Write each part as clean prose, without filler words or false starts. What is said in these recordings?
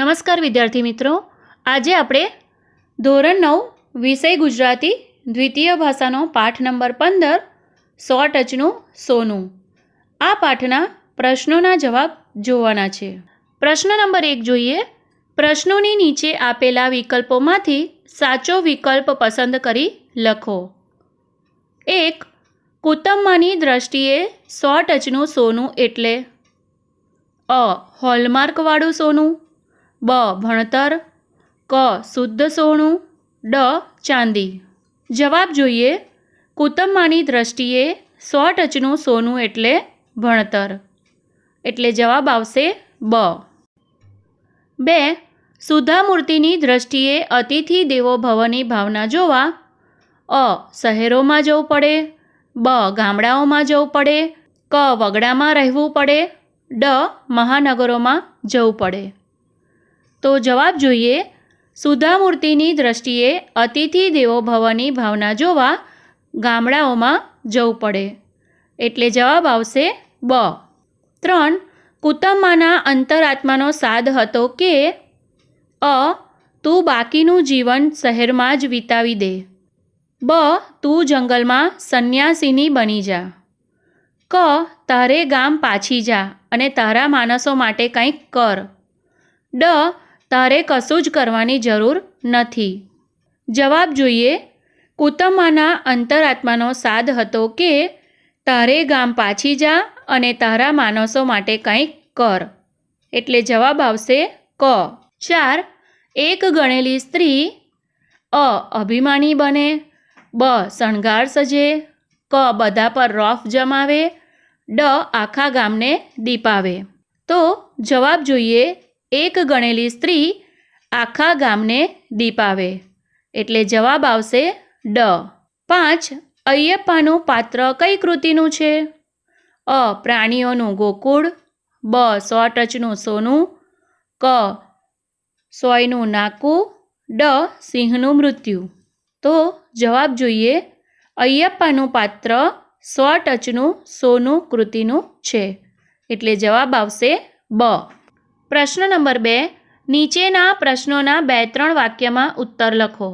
નમસ્કાર વિદ્યાર્થી મિત્રો, આજે આપણે ધોરણ 9 વિષય ગુજરાતી દ્વિતીય ભાષાનો પાઠ નંબર 15 100 ટચનું સોનું આ પાઠના પ્રશ્નોના જવાબ જોવાના છે. પ્રશ્ન નંબર 1 જોઈએ. પ્રશ્નોની નીચે આપેલા વિકલ્પોમાંથી સાચો વિકલ્પ પસંદ કરી લખો. 1. કુટુંબમાંની દ્રષ્ટિએ 100 ટચનું સોનું એટલે અ. હોલમાર્કવાળું સોનું, બ. ભણતર, ક. શુદ્ધ સોનું, ડ. ચાંદી. જવાબ જોઈએ. કુટુંબમાંની દ્રષ્ટિએ 100 ટચનું સોનું એટલે ભણતર, એટલે જવાબ આવશે બ. 2. સુધામૂર્તિની દ્રષ્ટિએ અતિથિ દેવો ભવની ભાવના જોવા અ. શહેરોમાં જવું પડે, બ. ગામડાઓમાં જવું પડે, ક. વગડામાં રહેવું પડે, ડ. મહાનગરોમાં જવું પડે. તો જવાબ જોઈએ. સુધામૂર્તિની દ્રષ્ટિએ અતિથિ દેવો ભવની ભાવના જોવા ગામડાઓમાં જવું પડે, એટલે જવાબ આવશે બ. 3. કુટુંબમાંના અંતરાત્માનો સાદ હતો કે અ. તું બાકીનું જીવન શહેરમાં જ વિતાવી દે, બ. તું જંગલમાં સંન્યાસીની બની જા, ક. તારે ગામ પાછી જા અને તારા માણસો માટે કંઈક કર, ડ. તારે કશું જ કરવાની જરૂર નથી. જવાબ જોઈએ. કુટુંબમાંના અંતરાત્માનો સાદ હતો કે તારે ગામ પાછી જા અને તારા માણસો માટે કંઈક કર, એટલે જવાબ આવશે ક. 4. એક ગણેલી સ્ત્રી અ. અભિમાની બને, બ. શણગાર સજે, ક. બધા પર રોફ જમાવે, ડ. આખા ગામને દીપાવે. તો જવાબ જોઈએ. એક ગણેલી સ્ત્રી આખા ગામને દીપાવે, એટલે જવાબ આવશે ડ. 5. અયપ્પાનું પાત્ર કઈ કૃતિનું છે? અ. પ્રાણીઓનું ગોકુળ, બ. 100 ટચનું સોનું, ક. સોયનું નાકું, ડ. સિંહનું મૃત્યુ. તો જવાબ જોઈએ. અયપ્પાનું પાત્ર 100 ટચનું સોનું કૃતિનું છે, એટલે જવાબ આવશે બ. પ્રશ્ન નંબર 2. નીચેના પ્રશ્નોના 2-3 વાક્યમાં ઉત્તર લખો.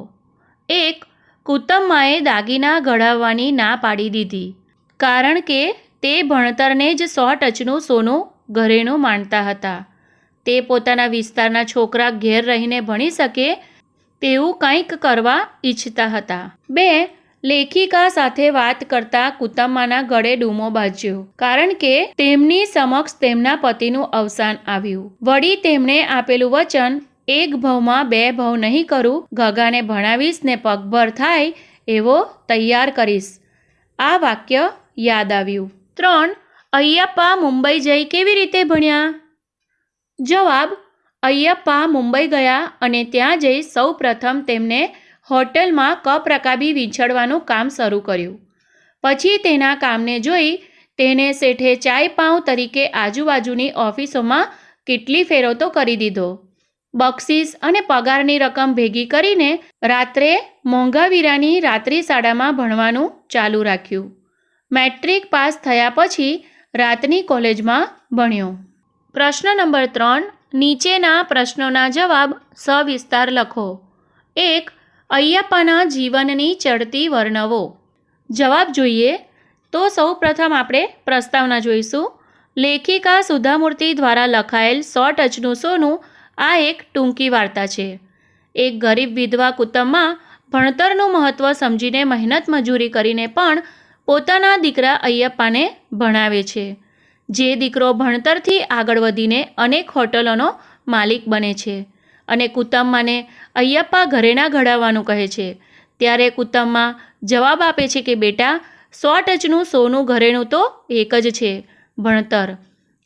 1. કુટુંબમાએ દાગીના ઘડાવવાની ના પાડી દીધી, કારણ કે તે ભણતરને જ 100 ટચનું સોનું ઘરેણું માનતા હતા. તે પોતાના વિસ્તારના છોકરા ઘેર રહીને ભણી શકે તેવું કંઈક કરવા ઈચ્છતા હતા. 2. લેખિકા સાથે વાત કરતા કુટુંબમાંના ગળે ડૂમો બાજ્યો, કારણ કે તેમની સમક્ષ તેમના પતિનું અવસાન આવ્યું. વળી તેમણે આપેલું વચન, એક ભવમાં 2 ભવ નહીં કરું, ગગાને ભણાવીશ ને પગભર થાય એવો તૈયાર કરીશ. આ વાક્ય યાદ આવ્યું. 3. અયપ્પા મુંબઈ જઈ કેવી રીતે ભણ્યા? જવાબ. અયપ્પા મુંબઈ ગયા અને ત્યાં જઈ સૌ પ્રથમ તેમને હોટલમાં કપ રકાબી વીંછળવાનું કામ શરૂ કર્યું. પછી તેના કામને જોઈ તેને શેઠે ચાય પાઉં તરીકે આજુબાજુની ઓફિસોમાં કેટલી ફેરો તો કરી દીધો. બક્ષિસ અને પગારની રકમ ભેગી કરીને રાત્રે મોંઘાવીરાની રાત્રિ શાળામાં ભણવાનું ચાલુ રાખ્યું. મેટ્રિક પાસ થયા પછી રાતની કોલેજમાં ભણ્યો. પ્રશ્ન નંબર 3. નીચેના પ્રશ્નોના જવાબ સવિસ્તાર લખો. 1. અયપ્પાના જીવનની ચડતી વર્ણવો. જવાબ જોઈએ. તો સૌ પ્રથમ આપણે પ્રસ્તાવના જોઈશું. લેખિકા સુધામૂર્તિ દ્વારા લખાયેલ 100 ટચનું સોનું આ એક ટૂંકી વાર્તા છે. એક ગરીબ વિધવા કુટુંબમાં ભણતરનું મહત્ત્વ સમજીને મહેનત મજૂરી કરીને પણ પોતાના દીકરા અયપ્પાને ભણાવે છે. જે દીકરો ભણતરથી આગળ વધીને અનેક હોટલોનો માલિક બને છે અને કુટુંબમાંને અયપ્પા ઘરેણાં ઘડાવવાનું કહે છે, ત્યારે કુટુંબમાં જવાબ આપે છે કે બેટા, 100 ટચનું સોનું ઘરેણું તો એક જ છે, ભણતર.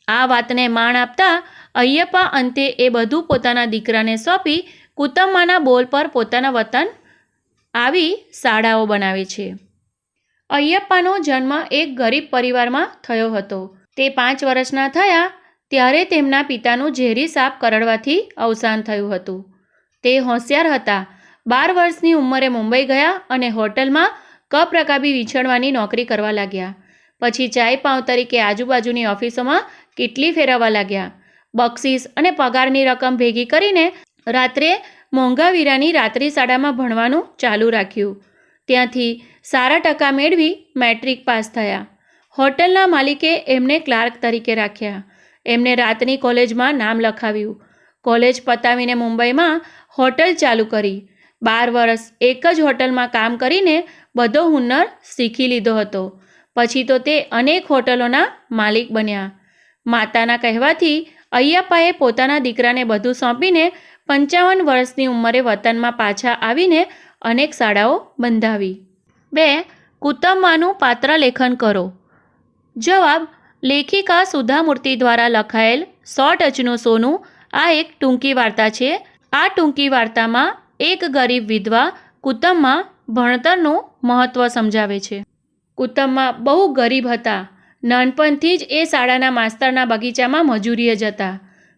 આ વાતને માણ આપતા અયપ્પા અંતે એ બધું પોતાના દીકરાને સોંપી કુટુંબમાંના બોલ પર પોતાના વતન આવી શાળાઓ બનાવે છે. અયપ્પાનો જન્મ એક ગરીબ પરિવારમાં થયો હતો. તે 5 વર્ષના થયા ત્યારે તેમના પિતાનું ઝેરી સાપ કરડવાથી અવસાન થયું હતું. તે હોશિયાર હતા. 12 વર્ષની ઉંમરે મુંબઈ ગયા અને હોટલમાં કપ રકાબી વીંછળવાની નોકરી કરવા લાગ્યા. પછી ચાય પાઉં તરીકે આજુબાજુની ઓફિસોમાં કેટલી ફેરવવા લાગ્યા. બક્ષિસ અને પગારની રકમ ભેગી કરીને રાત્રે મોંઘાવીરાની રાત્રિ શાળામાં ભણવાનું ચાલુ રાખ્યું. ત્યાંથી સારા ટકા મેળવી મેટ્રિક પાસ થયા. હોટલના માલિકે એમને ક્લાર્ક તરીકે રાખ્યા. એમને રાતની કોલેજમાં નામ લખાવ્યું. કોલેજ પતાવીને મુંબઈમાં હોટલ ચાલુ કરી. 12 વર્ષ એક જ હોટલમાં કામ કરીને બધો હુનર શીખી લીધો હતો. પછી તો તે અનેક હોટલોના માલિક બન્યા. માતાના કહેવાથી અય્યપ્પાએ પોતાના દીકરાને બધું સોંપીને 55 વર્ષની ઉંમરે વતનમાં પાછા આવીને અનેક શાળાઓ બંધાવી. 2. કુતમ્માનું પાત્ર લેખન કરો. જવાબ: લેખિકા સુધામૂર્તિ દ્વારા લખાયેલ 100 ટચનું સોનું આ એક ટૂંકી વાર્તા છે. આ ટૂંકી વાર્તામાં એક ગરીબ વિધવા કુતમ્મા ભણતરનું મહત્ત્વ સમજાવે છે. કુતમ્મા બહુ ગરીબ હતા. નાનપણથી જ એ શાળાના માસ્તરના બગીચામાં મજૂરીએ જતા.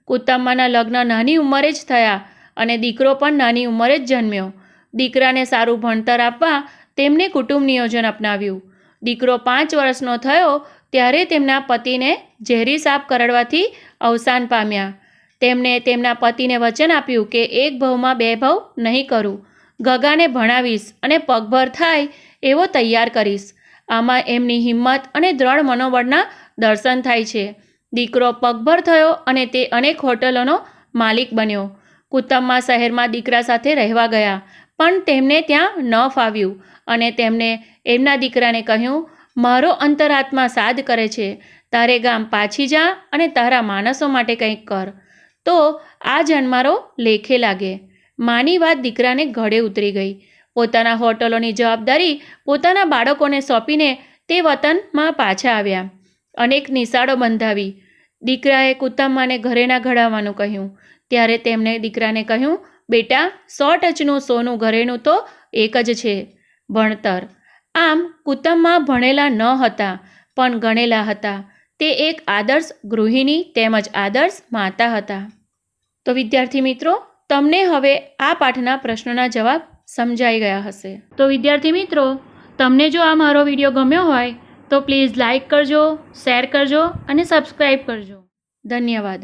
કુતમ્માના લગ્ન નાની ઉંમરે જ થયા અને દીકરો પણ નાની ઉંમરે જ જન્મ્યો. દીકરાને સારું ભણતર આપવા તેમણે કુટુંબ નિયોજન અપનાવ્યું. દીકરો 5 વર્ષનો થયો ત્યારે તેમના પતિને ઝેરી સાપ કરડવાથી અવસાન પામ્યા. તેમણે તેમના પતિને વચન આપ્યું કે એક ભવમાં 2 ભવ નહીં કરું. ગગાને ભણાવીશ અને પગભર થાય એવો તૈયાર કરીશ. આમાં એમની હિંમત અને દ્રઢ મનોબળના દર્શન થાય છે. દીકરો પગભર થયો અને તે અનેક હોટલોનો માલિક બન્યો. કુતમ્મા શહેરમાં દીકરા સાથે રહેવા ગયા, પણ તેમને ત્યાં ન ફાવ્યું અને તેમણે એમના દીકરાને કહ્યું, મારો અંતરાત્મા સાદ કરે છે, તારે ગામ પાછી જા અને તારા માણસો માટે કંઈક કર, તો આ જન્મારો લેખે લાગે. માની વાત દીકરાને ગળે ઉતરી ગઈ. પોતાના હોટલોની જવાબદારી પોતાના બાળકોને સોંપીને તે વતનમાં પાછા આવ્યા. અનેક નિશાળો બંધાવી. દીકરાએ કુતમ્માને ઘરેણા ઘડાવવાનું કહ્યું. ત્યારે તેમણે દીકરાને કહ્યું, બેટા, 100 ટચનું સોનું ઘરેણું તો એક જ છે, ભણતર. આમ કુતમ્મા ભણેલા ન હતા, પણ ગણેલા હતા. તે એક આદર્શ ગૃહિણી તેમજ આદર્શ માતા હતા. તો વિદ્યાર્થી મિત્રો, તમને હવે આ પાઠના પ્રશ્નોના જવાબ સમજાઈ ગયા હશે. તો વિદ્યાર્થી મિત્રો, તમને જો આ મારો વિડીયો ગમ્યો હોય તો પ્લીઝ લાઈક કરજો, શેર કરજો અને સબસ્ક્રાઈબ કરજો. ધન્યવાદ.